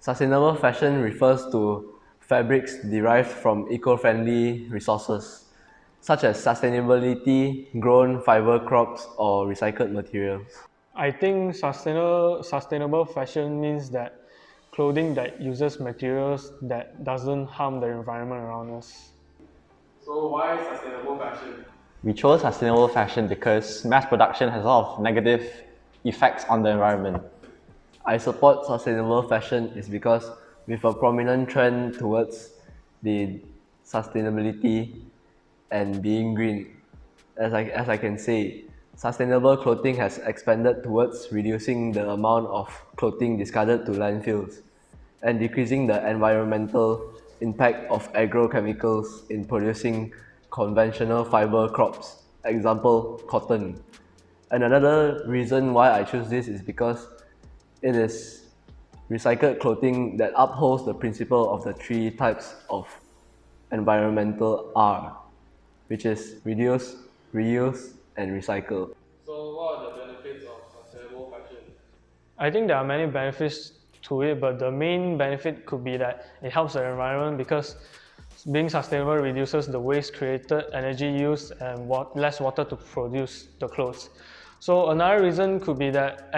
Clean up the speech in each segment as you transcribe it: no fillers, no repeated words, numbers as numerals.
Sustainable fashion refers to fabrics derived from eco-friendly resources, such as sustainability, grown fiber crops, or recycled materials. I think sustainable fashion means that clothing that uses materials that doesn't harm the environment around us. So why sustainable fashion? We chose sustainable fashion because mass production has a lot of negative effects on the environment. I support sustainable fashion is because with a prominent trend towards the sustainability and being green, as I can say, sustainable clothing has expanded towards reducing the amount of clothing discarded to landfills and decreasing the environmental impact of agrochemicals in producing conventional fiber crops, example cotton. And another reason why I choose this is because it is recycled clothing that upholds the principle of the three types of environmental R, which is reduce, reuse, and recycle. So what are the benefits of sustainable fashion? I think there are many benefits to it, but the main benefit could be that it helps the environment because being sustainable reduces the waste created, energy used, and less water to produce the clothes. So another reason could be that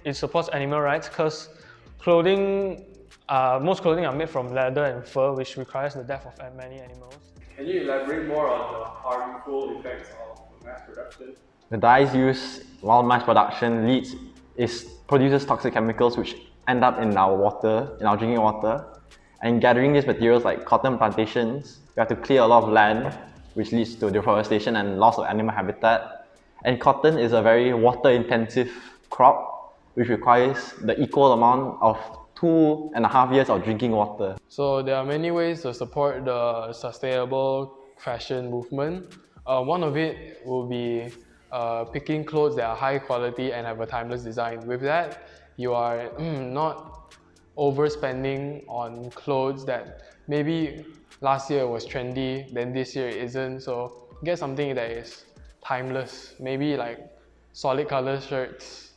it supports animal rights because most clothing are made from leather and fur, which requires the death of many animals. Can you elaborate more on the harmful effects of mass production? The dyes used while mass production produces toxic chemicals which end up in our water, in our drinking water. And gathering these materials like cotton plantations, we have to clear a lot of land, which leads to deforestation and loss of animal habitat. And cotton is a very water-intensive crop, which requires the equal amount of 2.5 years of drinking water. So there are many ways to support the sustainable fashion movement. One of it will be picking clothes that are high quality and have a timeless design. With that, you are not overspending on clothes that maybe last year was trendy, then this year it isn't. So get something that is timeless. Maybe like solid color shirts,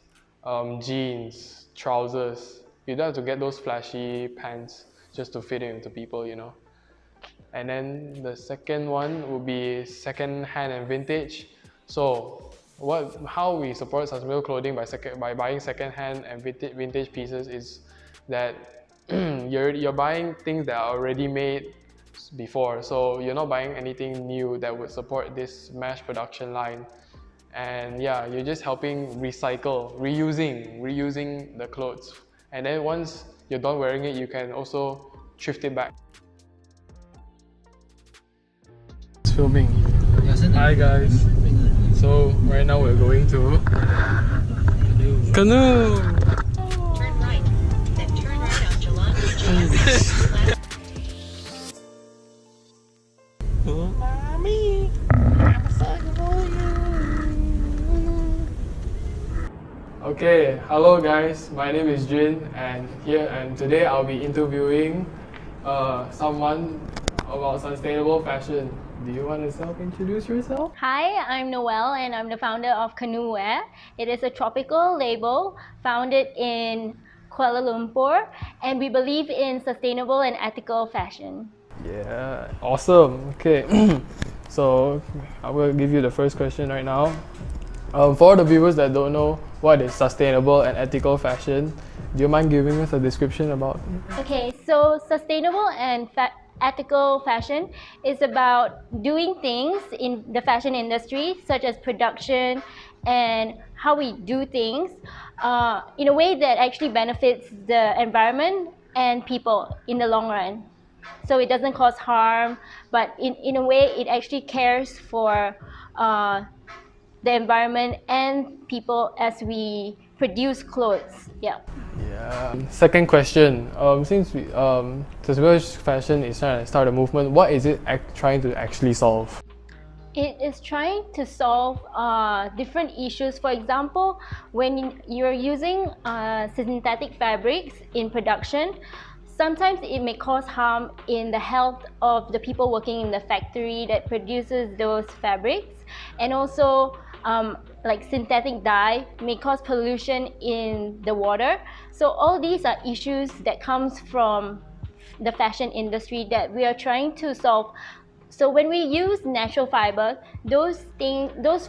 jeans, trousers. You don't have to get those flashy pants just to fit into people, you know. And then the second one would be second hand and vintage. So how we support sustainable clothing by buying second hand and vintage pieces is that you're buying things that are already made before, so you're not buying anything new that would support this mass production line. And yeah, you're just helping reusing the clothes, and then once you're done wearing it, you can also thrift it back. It's filming. Hi guys. So right now we're going to Canoe. Turn right, then turn right on Jalapa. Mommy, I'm excited for you. Okay, hello guys. My name is Jin, and today I'll be interviewing someone about sustainable fashion. Do you want to self-introduce yourself? Hi, I'm Noelle and I'm the founder of Canoe Wear. It is a tropical label founded in Kuala Lumpur, and we believe in sustainable and ethical fashion. Yeah, awesome. Okay, so I will give you the first question right now. For the viewers that don't know what is sustainable and ethical fashion, do you mind giving us a description about it? Okay, so sustainable and ethical fashion is about doing things in the fashion industry, such as production and how we do things in a way that actually benefits the environment and people in the long run. So it doesn't cause harm, but in a way it actually cares for the environment and people as we produce clothes. Yeah. Yeah. Second question. Since sustainable fashion is trying to start a movement, what is it trying to actually solve? It is trying to solve different issues. For example, when you're using synthetic fabrics in production, sometimes it may cause harm in the health of the people working in the factory that produces those fabrics. And also, like synthetic dye may cause pollution in the water. So all these are issues that comes from the fashion industry that we are trying to solve. So when we use natural fiber, those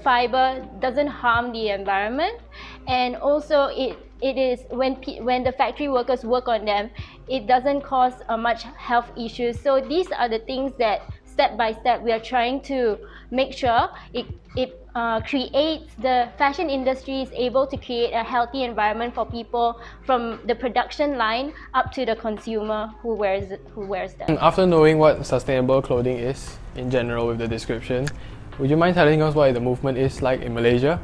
fiber doesn't harm the environment, and also it is when the factory workers work on them, it doesn't cause much health issues. So these are the things that step by step we are trying to make sure it creates, the fashion industry is able to create a healthy environment for people from the production line up to the consumer who wears them. After knowing what sustainable clothing is in general with the description, would you mind telling us what the movement is like in Malaysia?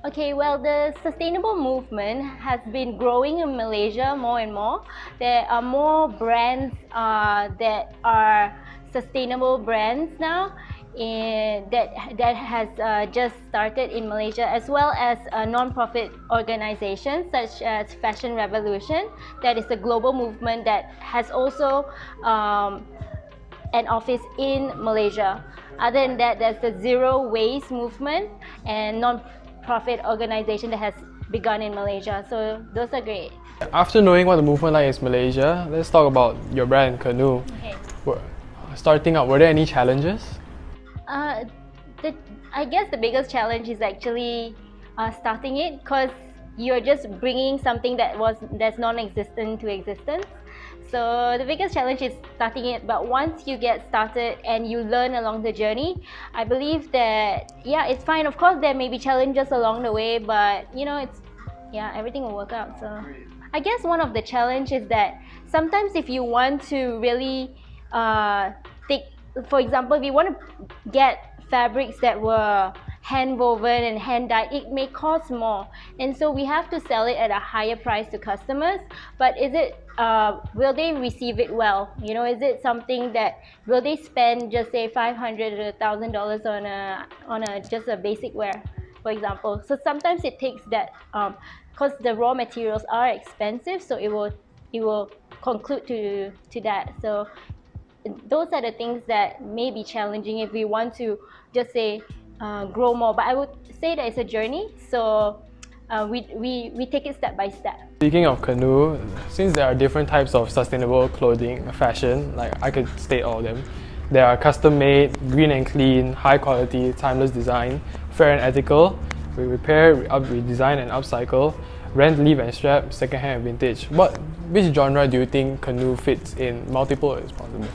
Okay, well, the sustainable movement has been growing in Malaysia more and more. There are more brands that are sustainable brands now, that has just started in Malaysia, as well as non-profit organizations such as Fashion Revolution. That is a global movement that has also an office in Malaysia. Other than that, there's the Zero Waste movement and non-profit organization that has begun in Malaysia. So those are great. After knowing what the movement like is Malaysia, let's talk about your brand, Canoe. Okay. Starting out, were there any challenges? I guess the biggest challenge is actually starting it, because you're just bringing something that's non-existent to existence. So the biggest challenge is starting it, but once you get started and you learn along the journey, I believe that it's fine. Of course, there may be challenges along the way, but everything will work out. So I guess one of the challenges is that sometimes if you want to really for example, if you want to get fabrics that were hand woven and hand dyed, it may cost more, and so we have to sell it at a higher price to customers. But is it will they receive it well? Is it something that will they spend just say $500 or $1,000 on a just a basic wear, for example? So sometimes it takes that, because the raw materials are expensive, so it will conclude to that. So those are the things that may be challenging if we want to just say grow more. But I would say that it's a journey, so we take it step by step. Speaking of Canoe, since there are different types of sustainable clothing, fashion, like I could state all of them. There are custom made, green and clean, high quality, timeless design, fair and ethical, we repair, we design and upcycle, rent, leave and strap, secondhand and vintage. Which genre do you think Canoe fits in? Multiple is possible.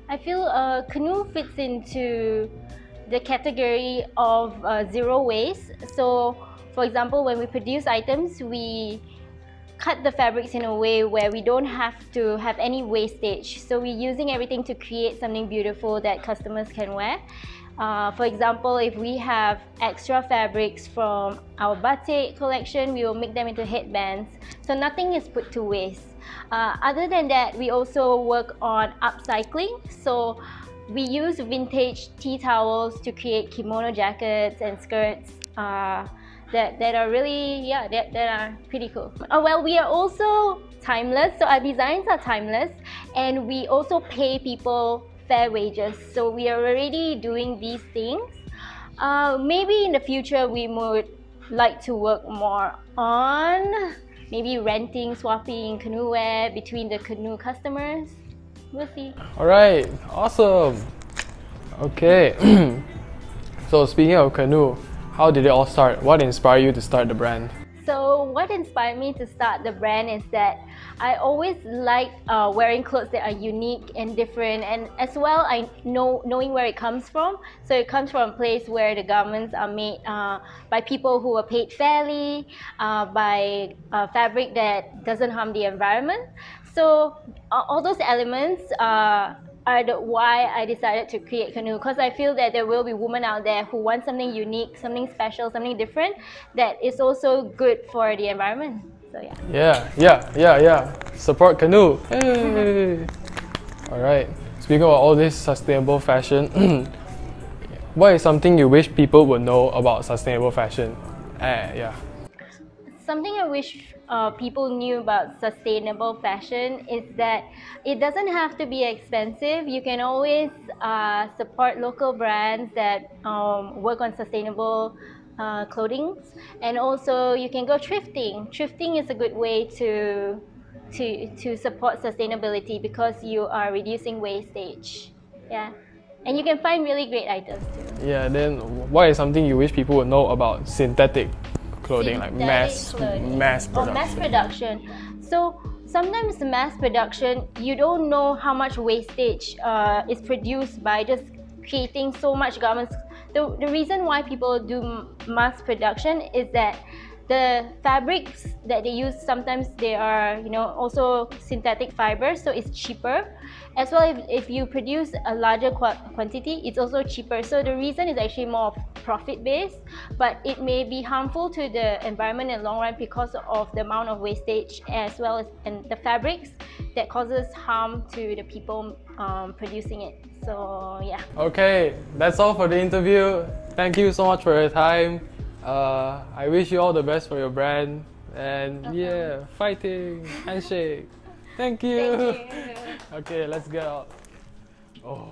I feel Canoe fits into the category of zero waste. So for example, when we produce items, we cut the fabrics in a way where we don't have to have any wastage. So we're using everything to create something beautiful that customers can wear. For example, if we have extra fabrics from our batik collection, we will make them into headbands. So nothing is put to waste. Other than that, we also work on upcycling. So we use vintage tea towels to create kimono jackets and skirts that are really, that are pretty cool. Well, we are also timeless. So our designs are timeless, and we also pay people fair wages. So we are already doing these things. Maybe in the future we would like to work more on maybe renting, swapping Canoe wear between the Canoe customers. We'll see. Alright, awesome. Okay. So speaking of Canoe, how did it all start? What inspired you to start the brand? So what inspired me to start the brand is that I always like wearing clothes that are unique and different, and as well knowing where it comes from. So it comes from a place where the garments are made by people who are paid fairly, by fabric that doesn't harm the environment. So all those elements are why I decided to create Canoe, because I feel that there will be women out there who want something unique, something special, something different that is also good for the environment. So Yeah. Support Canoe. Hey. Alright. Speaking of all this sustainable fashion, what is something you wish people would know about sustainable fashion? Something I wish people knew about sustainable fashion is that it doesn't have to be expensive. You can always support local brands that work on sustainable clothing, and also you can go thrifting. Thrifting is a good way to support sustainability because you are reducing wastage. Yeah, and you can find really great items too. Yeah, then what is something you wish people would know about synthetic clothing, like Synthetic clothing. mass Oh, production? mass production. So sometimes the mass production, you don't know how much wastage is produced by just creating so much garments. The reason why people do mass production is that the fabrics that they use, sometimes they are also synthetic fibers, so it's cheaper. As well, if you produce a larger quantity, it's also cheaper. So the reason is actually more profit based, but it may be harmful to the environment in the long run because of the amount of wastage, as well as and the fabrics that causes harm to the people producing it. So yeah. Okay, that's all for the interview. Thank you so much for your time. I wish you all the best for your brand. And yeah, fighting, handshake. Thank you. Thank you. Okay, let's get out. Oh.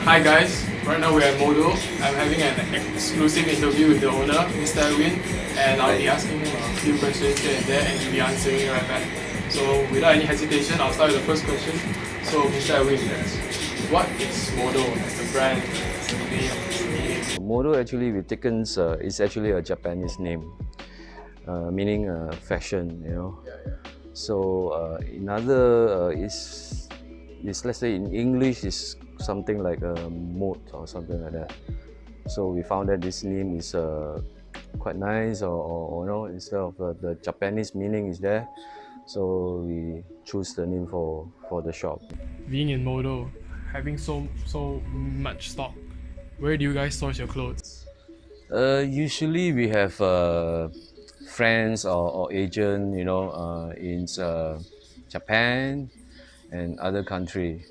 Hi guys, right now we're at Modo. I'm having an exclusive interview with the owner, Mr. Edwin, and I'll be asking him a few questions here and there, and he'll be answering right back. So without any hesitation, I'll start with the first question. So Mr. Edwin, what is Modo as the brand, as the name? Modo actually we've taken is actually a Japanese name, meaning fashion, you know. So in other is let's say in English is something like a mode or something like that. So we found that this name is quite nice, or you know, instead of the Japanese meaning is there, so we choose the name for the shop. Being in Modo, having so much stock, where do you guys source your clothes? Usually we have friends or agent, you know, in Japan and other country.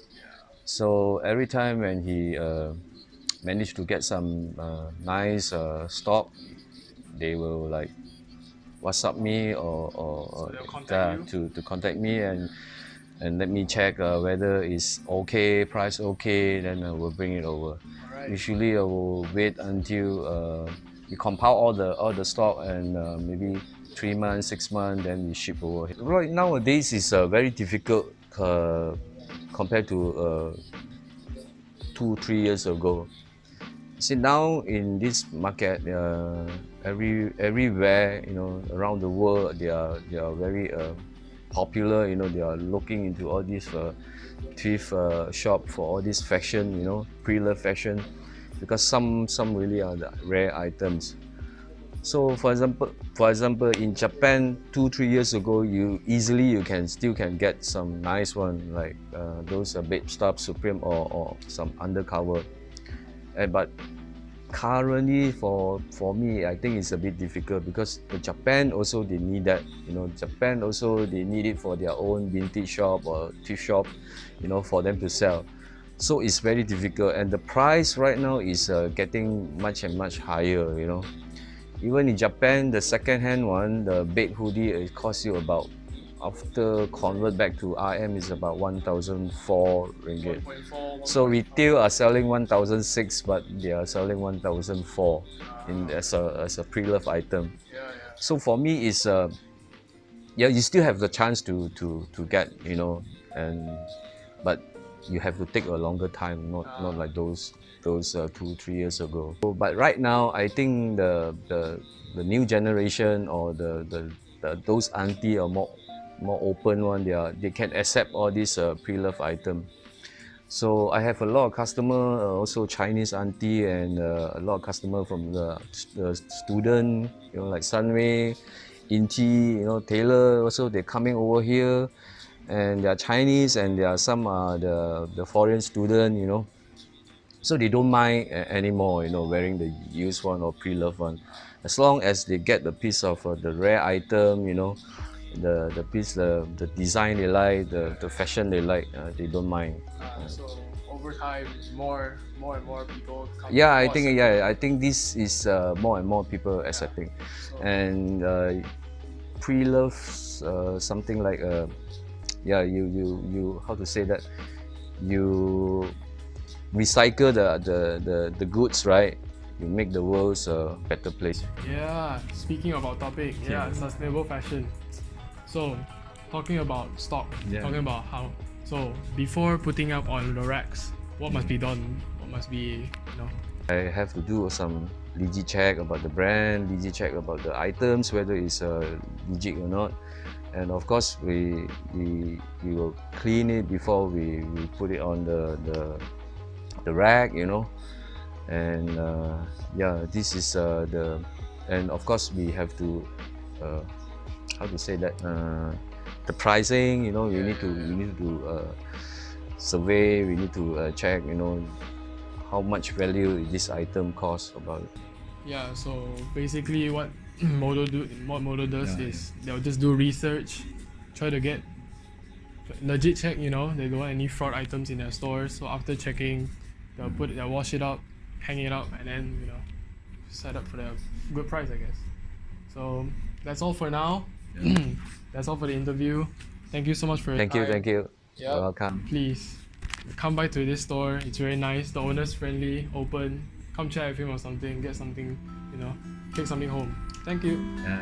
So every time when he managed to get some nice stock, they will like WhatsApp me or So they'll contact you? to contact me and let me check whether it's okay, price okay, then I will bring it over. Usually I will wait until we compile all the stock and maybe 3 months, 6 months, then we ship over. Right nowadays it's very difficult compared to 2-3 years ago. See, now in this market, everywhere, you know, around the world, they are very popular. You know, they are looking into all these thrift shop for all this fashion, you know, pre-loved fashion, because some really are the rare items. So for example, in Japan 2-3 years ago, you still can get some nice one like those Babe Stuff, Supreme, or some undercover. But currently for me, I think it's a bit difficult because Japan also they need that. You know, Japan also they need it for their own vintage shop or thrift shop, you know, for them to sell. So it's very difficult, and the price right now is getting much and much higher. You know. Even in Japan, the second-hand one, the Babe hoodie, it costs you about, after convert back to RM, is about 1,004 ringgit. So retail are selling 1,006, but they are selling 1,004 as a pre-loved item. So for me, it's yeah, you still have the chance to get, you know, but you have to take a longer time, not like those 2-3 years ago. But right now, I think the new generation or those auntie are more open one. They can accept all these pre-loved item. So I have a lot of customer, also Chinese auntie, and a lot of customer from the student, you know, like Sunway, Inti, you know, Taylor. Also, they're coming over here, and they are Chinese, and there are some the foreign student, you know. So they don't mind anymore, you know, wearing the used one or pre-loved one, as long as they get the piece of the rare item, you know, the piece, the design they like, the fashion they like, they don't mind. So over time, more and more people come. Yeah, more accepting. I think this is more and more people accepting, and pre-love something like yeah, you how to say that, you recycle the goods, right? You make the world a better place. Yeah, speaking of our topic, sustainable fashion. So, talking about stock, talking about how. So, before putting up on the racks, what must be done? What must be, you know? I have to do some Digi check about the brand, Digi check about the items, whether it's legit or not. And of course, we will clean it before we put it on the rack, you know. And yeah, this is and of course we have to how to say that, the pricing, you know, we need to survey, we need to check, you know, how much value this item costs about it. Yeah, so basically what Modo does is they'll just do research, try to get legit check, you know, they don't want any fraud items in their stores. So after checking, they'll wash it up, hang it up, and then, you know, set up for the good price, I guess. So that's all for now. That's all for the interview. Thank you so much for your time. Thank you. Yeah. You're welcome. Please come by to this store. It's very nice. The owner's friendly, open. Come chat with him or something. Get something, you know, take something home. Thank you. Yeah.